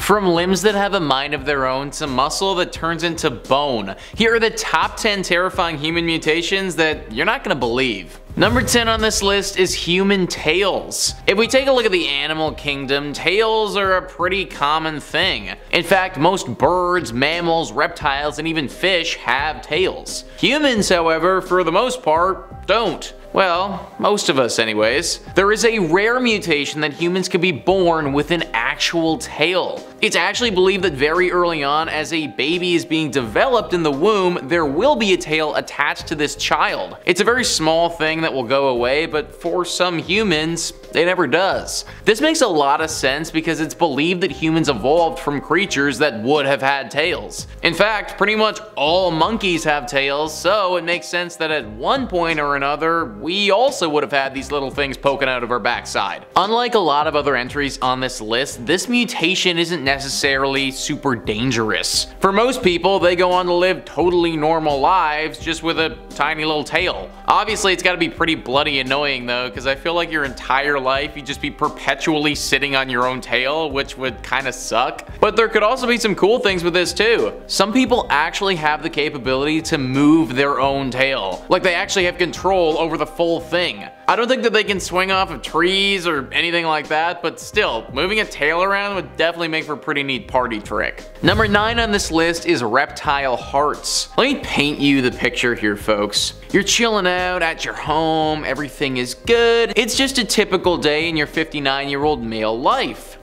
From limbs that have a mind of their own to muscle that turns into bone, here are the top 10 terrifying human mutations that you're not gonna believe. Number 10 on this list is human tails. If we take a look at the animal kingdom, tails are a pretty common thing. In fact, most birds, mammals, reptiles, and even fish have tails. Humans, however, for the most part, don't. Well, most of us anyways. There is a rare mutation that humans can be born with an actual tail. It's actually believed that very early on, as a baby is being developed in the womb, there will be a tail attached to this child. It's a very small thing that will go away, but for some humans, it never does. This makes a lot of sense because it's believed that humans evolved from creatures that would have had tails. In fact, pretty much all monkeys have tails, so it makes sense that at one point or another, we also would have had these little things poking out of our backside. Unlike a lot of other entries on this list, this mutation isn't necessarily super dangerous. For most people, they go on to live totally normal lives just with a tiny little tail. Obviously, it's gotta be pretty bloody annoying though, because I feel like your entire life you'd just be perpetually sitting on your own tail, which would kinda suck. But there could also be some cool things with this too. Some people actually have the capability to move their own tail. Like they actually have control over the full thing. I don't think that they can swing off of trees or anything like that, but still, moving a tail around would definitely make for a pretty neat party trick. Number 9 on this list is Reptile Hearts. Let me paint you the picture here, folks. You're chilling out at your home, everything is good. It's just a typical day in your 59-year-old male life.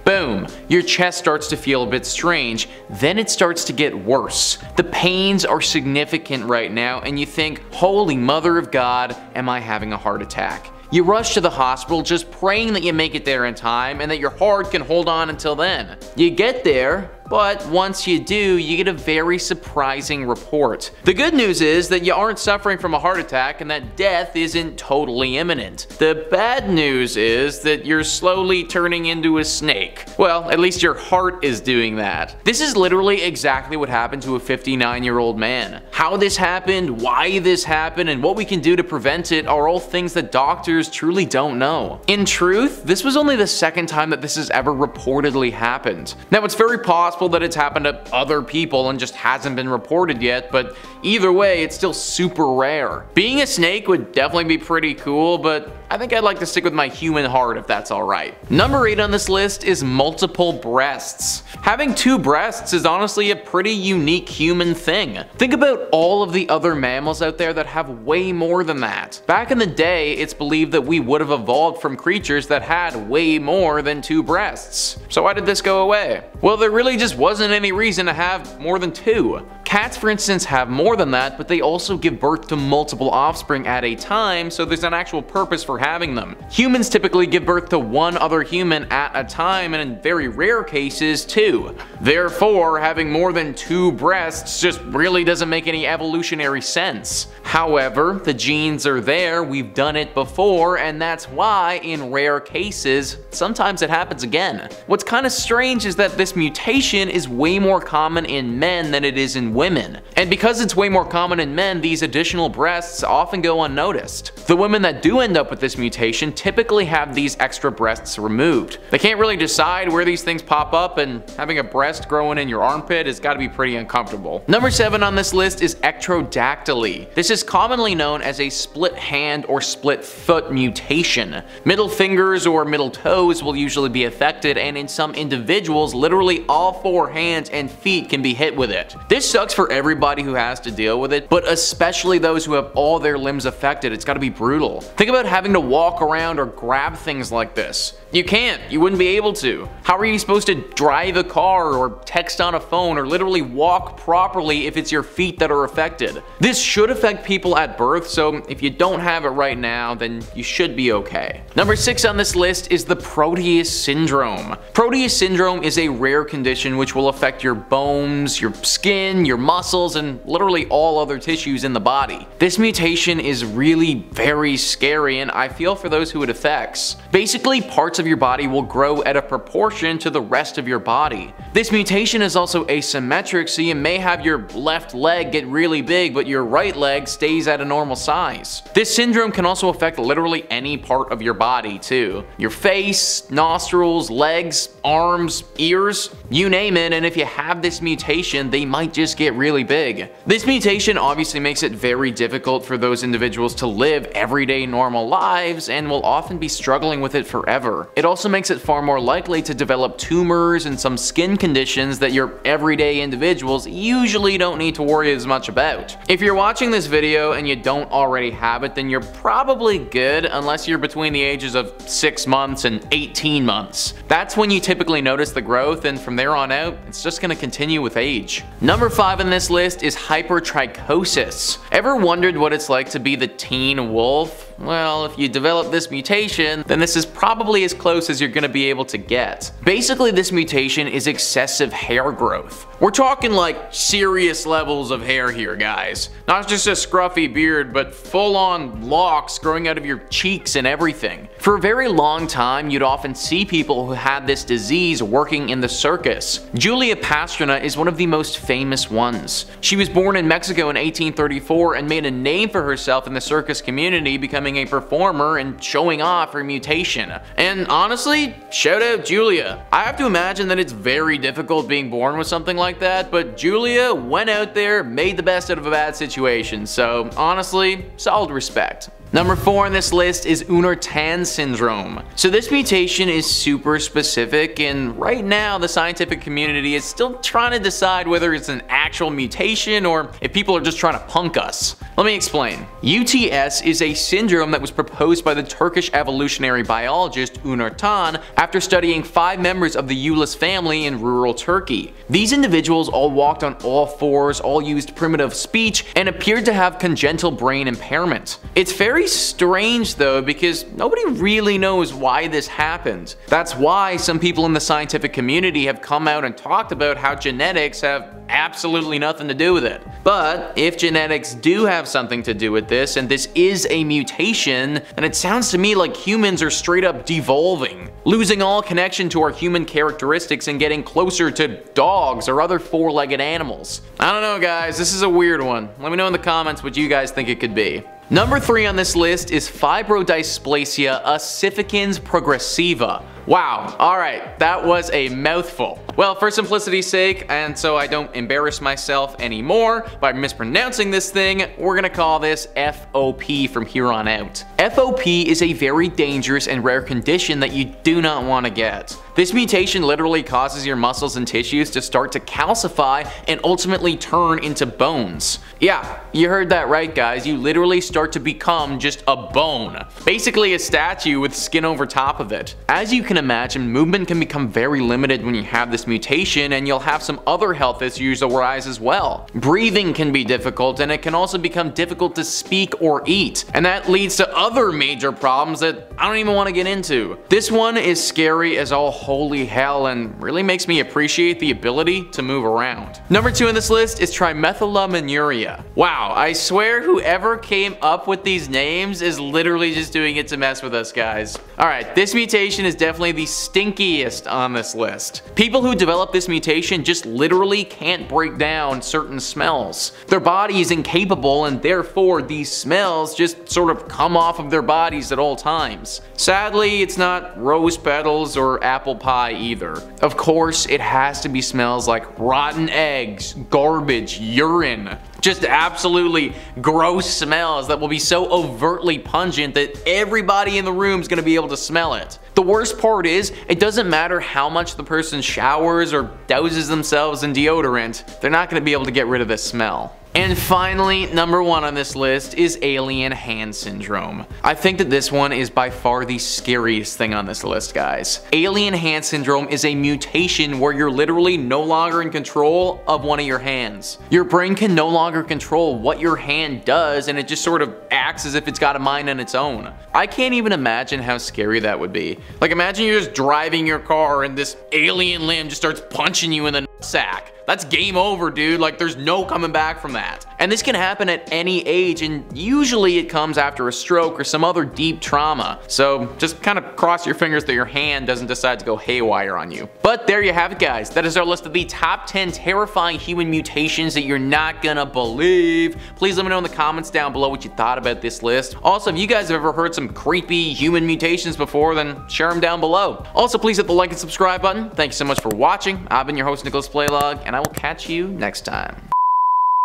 Boom, your chest starts to feel a bit strange, then it starts to get worse. The pains are significant right now and you think, holy mother of God, am I having a heart attack? You rush to the hospital just praying that you make it there in time and that your heart can hold on until then. You get there, but once you do, you get a very surprising report. The good news is that you aren't suffering from a heart attack and that death isn't totally imminent. The bad news is that you're slowly turning into a snake. Well, at least your heart is doing that. This is literally exactly what happened to a 59-year-old man. How this happened, why this happened, and what we can do to prevent it are all things that doctors truly don't know. In truth, this was only the second time that this has ever reportedly happened. Now, it's very possible that it's happened to other people and just hasn't been reported yet, but either way, it's still super rare. Being a snake would definitely be pretty cool, but I think I'd like to stick with my human heart if that's alright. Number 8 on this list is multiple breasts. Having 2 breasts is honestly a pretty unique human thing. Think about all of the other mammals out there that have way more than that. Back in the day, it's believed that we would have evolved from creatures that had way more than 2 breasts. So why did this go away? Well, there really just wasn't any reason to have more than 2. Cats, for instance, have more than that, but they also give birth to multiple offspring at a time, so there's an actual purpose for having them. Humans typically give birth to 1 other human at a time, and in very rare cases, 2. Therefore, having more than 2 breasts just really doesn't make any evolutionary sense. However, the genes are there, we've done it before, and that's why, in rare cases, sometimes it happens again. What's kind of strange is that this mutation is way more common in men than it is in women. And because it's way more common in men, these additional breasts often go unnoticed. The women that do end up with this mutation typically have these extra breasts removed. They can't really decide where these things pop up, and having a breast growing in your armpit has got to be pretty uncomfortable. Number 7 on this list is Ectrodactyly. This is commonly known as a split hand or split foot mutation. Middle fingers or middle toes will usually be affected, and in some individuals, literally all 4 hands and feet can be hit with it. This sucks for everybody who has to deal with it, but especially those who have all their limbs affected. It's gotta be brutal. Think about having to walk around or grab things like this. You can't. You wouldn't be able to. How are you supposed to drive a car or text on a phone or literally walk properly if it's your feet that are affected? This should affect people at birth, so if you don't have it right now, then you should be okay. Number 6 on this list is the Proteus Syndrome. Proteus Syndrome is a rare condition which will affect your bones, your skin, your your muscles, and literally all other tissues in the body. This mutation is really very scary, and I feel for those who it affects. Basically, parts of your body will grow at a proportion to the rest of your body. This mutation is also asymmetric, so you may have your left leg get really big, but your right leg stays at a normal size. This syndrome can also affect literally any part of your body too. Your face, nostrils, legs, arms, ears, you name it, and if you have this mutation, they might just get really big. This mutation obviously makes it very difficult for those individuals to live everyday normal lives and will often be struggling with it forever. It also makes it far more likely to develop tumors and some skin conditions that your everyday individuals usually don't need to worry as much about. If you're watching this video and you don't already have it, then you're probably good unless you're between the ages of 6 months and 18 months. That's when you typically notice the growth, and from there on out, it's just going to continue with age. Number 5 on this list is hypertrichosis. Ever wondered what it's like to be the teen wolf? Well, if you develop this mutation, then this is probably as close as you're going to be able to get. Basically, this mutation is excessive hair growth. We're talking like serious levels of hair here, guys. Not just a scruffy beard, but full-on locks growing out of your cheeks and everything. For a very long time, you'd often see people who had this disease working in the circus. Julia Pastrana is one of the most famous ones. She was born in Mexico in 1834 and made a name for herself in the circus community, becoming a performer and showing off her mutation. And honestly, shout out Julia. I have to imagine that it's very difficult being born with something like that, but Julia went out there, made the best out of a bad situation, so honestly, solid respect. Number 4 on this list is Uner Tan Syndrome. So this mutation is super specific, and right now the scientific community is still trying to decide whether it's an actual mutation or if people are just trying to punk us. Let me explain. UTS is a syndrome that was proposed by the Turkish evolutionary biologist Uner Tan after studying 5 members of the Ulus family in rural Turkey. These individuals all walked on all fours, all used primitive speech, and appeared to have congenital brain impairment. It's very strange though, because nobody really knows why this happened. That's why some people in the scientific community have come out and talked about how genetics have absolutely nothing to do with it. But if genetics do have something to do with this, and this is a mutation, then it sounds to me like humans are straight up devolving, losing all connection to our human characteristics and getting closer to dogs or other 4-legged animals. I don't know, guys, this is a weird one. Let me know in the comments what you guys think it could be. Number 3 on this list is Fibrodysplasia Ossificans Progressiva. Wow, alright, that was a mouthful. Well, for simplicity's sake, and so I don't embarrass myself anymore by mispronouncing this thing, we're gonna call this FOP from here on out. FOP is a very dangerous and rare condition that you do not want to get. This mutation literally causes your muscles and tissues to start to calcify and ultimately turn into bones. Yeah, you heard that right, guys. You literally start to become just a bone. Basically a statue with skin over top of it. As you can imagine, movement can become very limited when you have this mutation, and you'll have some other health issues arise as well. Breathing can be difficult, and it can also become difficult to speak or eat. And that leads to other major problems that I don't even want to get into. This one is scary as all holy hell and really makes me appreciate the ability to move around. Number 2 on this list is Trimethylaminuria. Wow, I swear whoever came up with these names is literally just doing it to mess with us, guys. Alright, this mutation is definitely the stinkiest on this list. People who develop this mutation just literally can't break down certain smells. Their body is incapable, and therefore these smells just sort of come off of their bodies at all times. Sadly, it's not rose petals or apple pie either. Of course, it has to be smells like rotten eggs, garbage, urine. Just absolutely gross smells that will be so overtly pungent that everybody in the room is going to be able to smell it. The worst part is, it doesn't matter how much the person showers or douses themselves in deodorant, they're not going to be able to get rid of this smell. And finally, number 1 on this list is Alien Hand Syndrome. I think that this one is by far the scariest thing on this list, guys. Alien Hand Syndrome is a mutation where you're literally no longer in control of one of your hands. Your brain can no longer longer control what your hand does, and it just sort of acts as if it's got a mind on its own. I can't even imagine how scary that would be. Like, imagine you're just driving your car and this alien limb just starts punching you in the sack. That's game over, dude. Like, there's no coming back from that. And this can happen at any age, and usually it comes after a stroke or some other deep trauma. So just kind of cross your fingers that your hand doesn't decide to go haywire on you. But there you have it, guys. That is our list of the top 10 terrifying human mutations that you're not gonna believe. Please let me know in the comments down below what you thought about this list. Also, if you guys have ever heard some creepy human mutations before, then share them down below. Also, please hit the like and subscribe button. Thank you so much for watching. I've been your host, Nicholas Playlog, and I will catch you next time.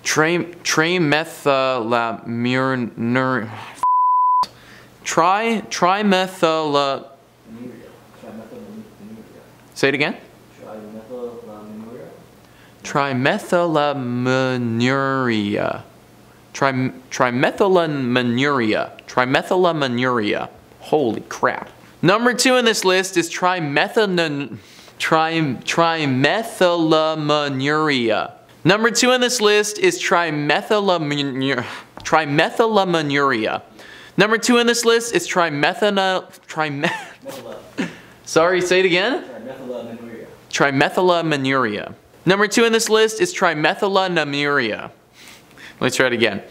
Trimethylaminuria. Say it again. Trimethylaminuria. Trimethylaminuria. Holy crap. Number 2 in this list is trimethylaminuria. Number 2 in this list is trimethylaminuria. Number 2 in this list is Sorry, say it again? Trimethylaminuria. Number 2 in this list is trimethylaminuria. Let's try it again.